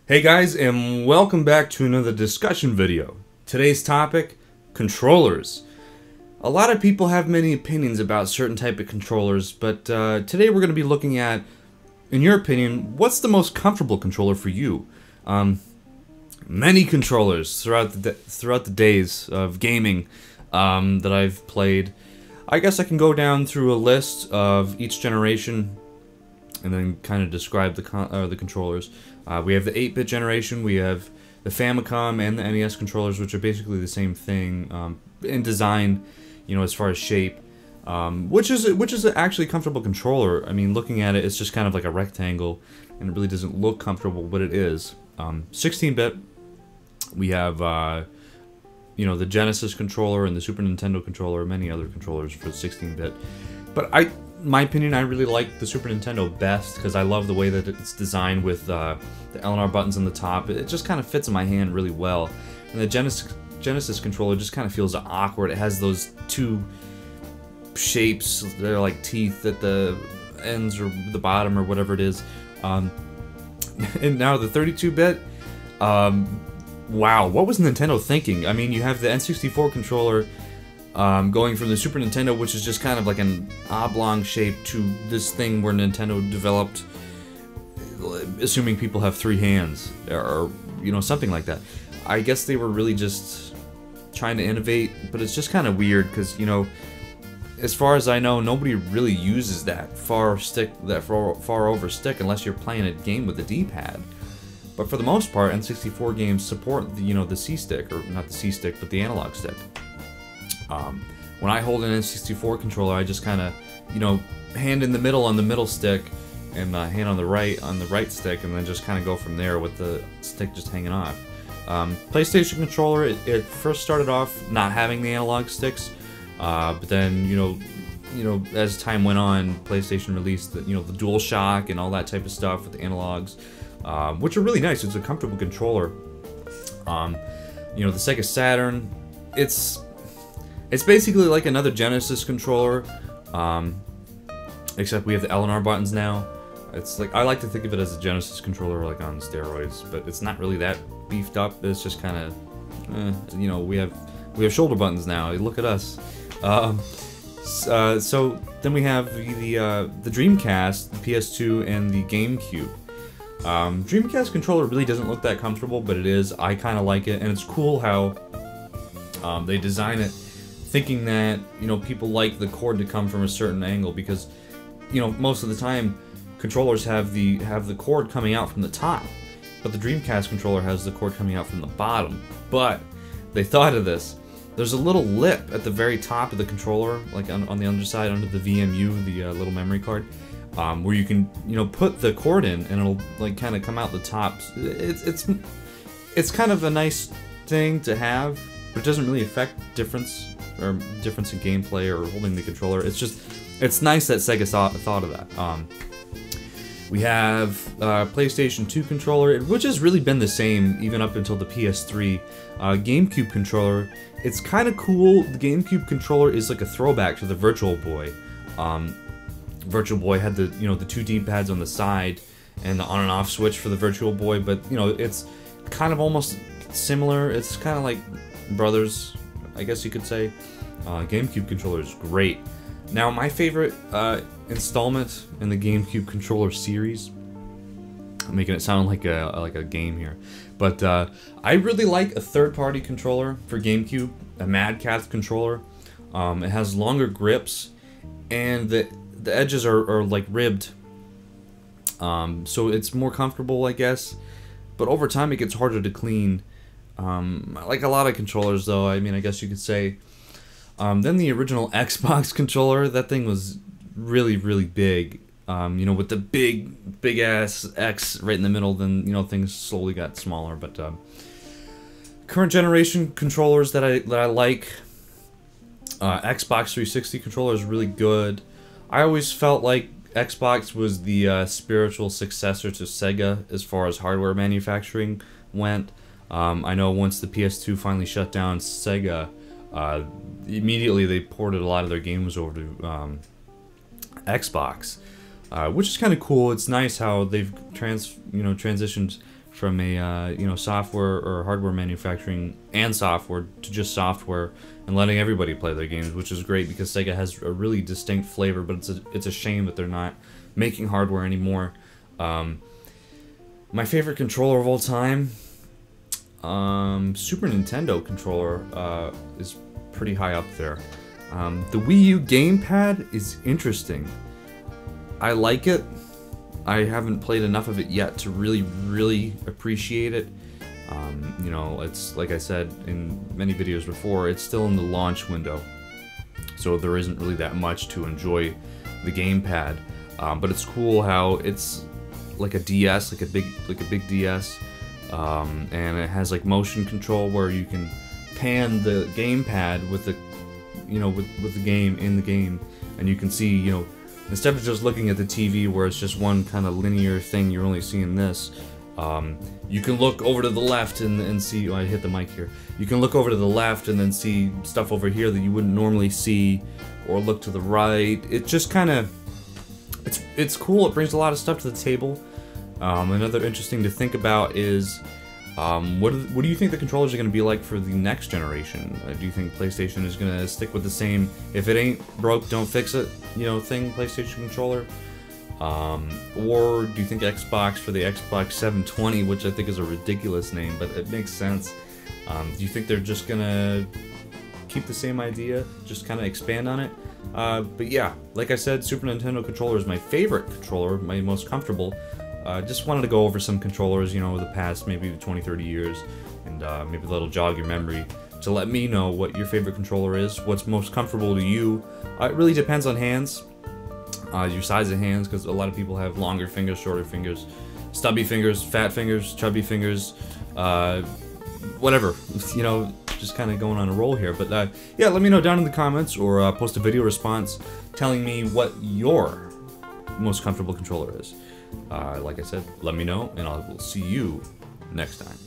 Hey guys, and welcome back to another discussion video. Today's topic, controllers. A lot of people have many opinions about certain type of controllers, but today we're going to be looking at, in your opinion, what's the most comfortable controller for you? Many controllers throughout the days of gaming that I've played. I guess I can go down through a list of each generation and then kind of describe the controllers. We have the 8-bit generation, we have the Famicom and the NES controllers, which are basically the same thing in design, you know, as far as shape, which is actually a comfortable controller. I mean, looking at it, it's just kind of like a rectangle, and it really doesn't look comfortable, but it is. 16-bit, we have, you know, the Genesis controller and the Super Nintendo controller, many other controllers for 16-bit. But my opinion, I really like the Super Nintendo best because I love the way that it's designed with the L&R buttons on the top. It just kind of fits in my hand really well. And the Genesis controller just kind of feels awkward. It has those two shapes. They're like teeth at the ends or the bottom or whatever it is. And now the 32-bit. Wow, what was Nintendo thinking? I mean, you have the N64 controller going from the Super Nintendo, which is just kind of like an oblong shape, to this thing where Nintendo developed, assuming people have 3 hands, or, you know, something like that. I guess they were really just trying to innovate, but it's just kind of weird, because, you know, as far as I know, nobody really uses that far over stick unless you're playing a game with a D-pad. But for the most part, N64 games support the, you know, the C-stick, or not the C-stick, but the analog stick. When I hold an N64 controller, I just kind of, you know, hand in the middle on the middle stick, and hand on the right stick, and then just kind of go from there with the stick just hanging off. PlayStation controller, it first started off not having the analog sticks, but then, you know, as time went on, PlayStation released the, you know, the DualShock and all that type of stuff with the analogs, which are really nice. It's a comfortable controller. You know, the Sega Saturn, it's basically like another Genesis controller, except we have the L&R buttons now. It's like, I like to think of it as a Genesis controller, like on steroids, but it's not really that beefed up. It's just kind of, you know, we have shoulder buttons now. Look at us. So then we have the Dreamcast, the PS2, and the GameCube. Dreamcast controller really doesn't look that comfortable, but it is. I kind of like it, and it's cool how they design it thinking that, you know, people like the cord to come from a certain angle, because, you know, most of the time controllers have the cord coming out from the top, but the Dreamcast controller has the cord coming out from the bottom. But they thought of this. There's a little lip at the very top of the controller, like on the underside, under the VMU, the little memory card, where you can, you know, put the cord in, and it'll like kind of come out the top. It's kind of a nice thing to have, but it doesn't really affect difference in gameplay or holding the controller. It's nice that Sega thought of that. We have PlayStation 2 controller, which has really been the same even up until the PS3. GameCube controller, it's kind of cool. The GameCube controller is like a throwback to the Virtual Boy. Virtual Boy had the, you know, the 2 D-pads on the side and the on and off switch for the Virtual Boy, but, you know, it's kind of almost similar. It's kind of like brothers, I guess you could say. GameCube controller is great. Now, my favorite installment in the GameCube controller series, I'm making it sound like a game here, but I really like a third-party controller for GameCube, a Mad Catz controller. It has longer grips, and the edges are like ribbed, so it's more comfortable, I guess. But over time, it gets harder to clean. Like a lot of controllers, though, I mean, I guess you could say. Then the original Xbox controller, that thing was really, really big. You know, with the big ass X right in the middle. Then, you know, things slowly got smaller. But current generation controllers that I like, Xbox 360 controller is really good. I always felt like Xbox was the spiritual successor to Sega as far as hardware manufacturing went. I know once the PS2 finally shut down Sega, immediately they ported a lot of their games over to Xbox, which is kind of cool. It's nice how they've transitioned from a you know, software or hardware manufacturing and software to just software and letting everybody play their games, which is great because Sega has a really distinct flavor. But it's a shame that they're not making hardware anymore. My favorite controller of all time, Super Nintendo controller, is pretty high up there. The Wii U gamepad is interesting. I like it. I haven't played enough of it yet to really appreciate it. You know, it's like I said in many videos before, it's still in the launch window, so there isn't really that much to enjoy the gamepad. But it's cool how it's like a DS, like a big DS, and it has like motion control where you can pan the gamepad with the, you know, with the game in the game, and you can see, you know, instead of just looking at the TV where it's just one kind of linear thing, you're only seeing this. You can look over to the left and see. Oh, I hit the mic here. You can look over to the left and then see stuff over here that you wouldn't normally see, or look to the right. It just kind of, it's cool. It brings a lot of stuff to the table. Another interesting to think about is, what do you think the controllers are going to be like for the next generation? Do you think PlayStation is going to stick with the same, if it ain't broke, don't fix it, you know, thing, PlayStation controller? Or do you think Xbox, for the Xbox 720, which I think is a ridiculous name, but it makes sense, do you think they're just going to keep the same idea, just kind of expand on it? But yeah, like I said, Super Nintendo controller is my favorite controller, my most comfortable. Just wanted to go over some controllers, you know, the past maybe 20-30 years, and maybe that'll jog your memory to let me know what your favorite controller is, what's most comfortable to you. It really depends on hands, your size of hands, because a lot of people have longer fingers, shorter fingers, stubby fingers, fat fingers, chubby fingers, whatever, you know, just kind of going on a roll here. But yeah, let me know down in the comments, or post a video response telling me what your most comfortable controller is. Like I said, let me know, and I will see you next time.